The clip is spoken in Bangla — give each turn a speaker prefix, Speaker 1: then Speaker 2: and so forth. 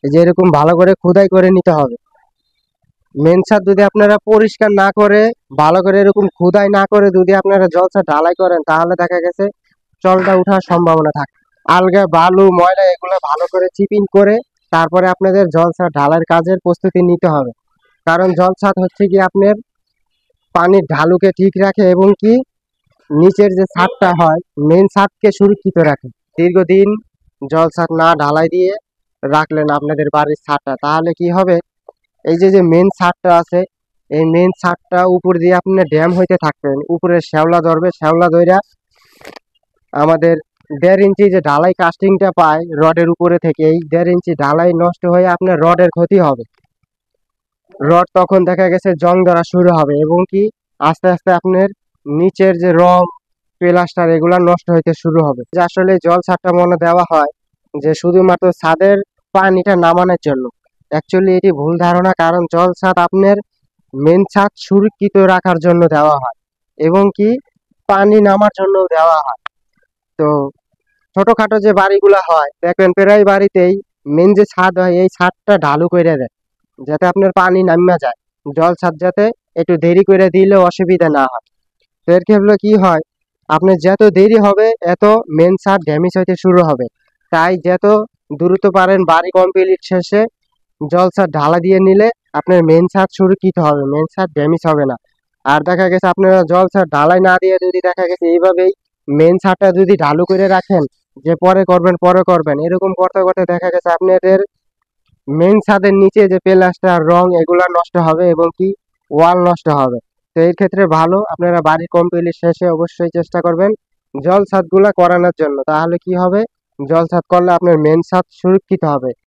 Speaker 1: এই যে এরকম ভালো করে খোদাই করে নিতে হবে। মেন ছাদ যদি আপনারা পরিষ্কার না করে, ভালো করে এরকম খোদাই না করে যদি আপনারা জলছা ঢালাই করেন, তাহলে দেখা গেছে চলটা উঠার সম্ভাবনা থাকে। আলগা বালু ময়লা এগুলো ভালো করে চিপিং করে তারপরে আপনাদের জলছা ঢালাইয়ের কাজের প্রস্তুতি নিতে হবে। কারণ জলছাদ হচ্ছে কি আপনার পানির ঢালুকে ঠিক রাখে এবং কি নিচের যে ছাদটা হয় মেন ছাদকে সুরক্ষিত রাখে। দীর্ঘদিন জলছাদ না ঢালাই দিয়ে রাখলেন আপনাদের বাড়ির ছাদটা, তাহলে কি হবে, এই যে যে মেন ছাদটা আছে, এই মেন ছাদটা উপর দিয়ে আপনি ড্যাম হইতে থাকবেন, উপরে শ্যাওলা ধরবে, শ্যাওলা ধইরা আমাদের 1.5 ইঞ্চি যে ঢালাই কাস্টিংটা পায় রডের উপরে থেকে, এই 1.5 ইঞ্চি ঢালাই নষ্ট হয়ে আপনার রডের ক্ষতি হবে। রড তখন দেখা গেছে জং ধরা শুরু হবে এবং কি আস্তে আস্তে আপনার নিচের যে রং প্লাস্টার এগুলা নষ্ট হইতে শুরু হবে। যে আসলে জল ছাদটা মনে দেওয়া হয় যে শুধুমাত্র ছাদের পানিটা নামানোর জন্য, অ্যাকচুয়ালি এটি ভুল ধারণা। কারণ জল ছাদ আপনার মেন ছাদ সুরক্ষিত রাখার জন্য দেওয়া হয় এবং কি পানি নামার জন্য দেওয়া হয়। তো ছোটখাটো যে বাড়িগুলা হয় দেখবেন প্রায় বাড়িতেই মেন যে ছাদ হয় এই ছাদটা ঢালু করে দেয় যাতে আপনার পানি নামিয়া যায়, জল ছাদ যাতে একটু দেরি করে দিলেও অসুবিধা না হয়। তো এর ক্ষেত্রে কি হয়, আপনার যত দেরি হবে এত মেন ছাদ ড্যামেজ হইতে শুরু হবে। তাই যত দ্রুত পারেন বাড়ি কমপ্লিট শেষে জল ছাদ ঢালা দিয়ে নিলে আপনার মেন ছাদ সুরক্ষিত হবে, মেন ছাদ ড্যামেজ হবে না। আর দেখা গেছে আপনারা জল ছাদ ঢালাই না দিয়ে যদি দেখা গেছে এইভাবেই মেন ছাদটা যদি ঢালু করে রাখেন যে পরে করবেন এরকম করতে করতে দেখা গেছে আপনাদের মেন ছাদের নিচে যে প্লাস্টার রং এগুলা নষ্ট হবে এবং কি ওয়াল নষ্ট হবে। তো এই ক্ষেত্রে ভালো আপনারা বাড়ি কমপ্লিট শেষে অবশ্যই চেষ্টা করবেন জল ছাদগুলা করানোর জন্য, তাহলে কি হবে, জল ছাদ করলে আপনার মেন ছাদ সুরক্ষিত হবে।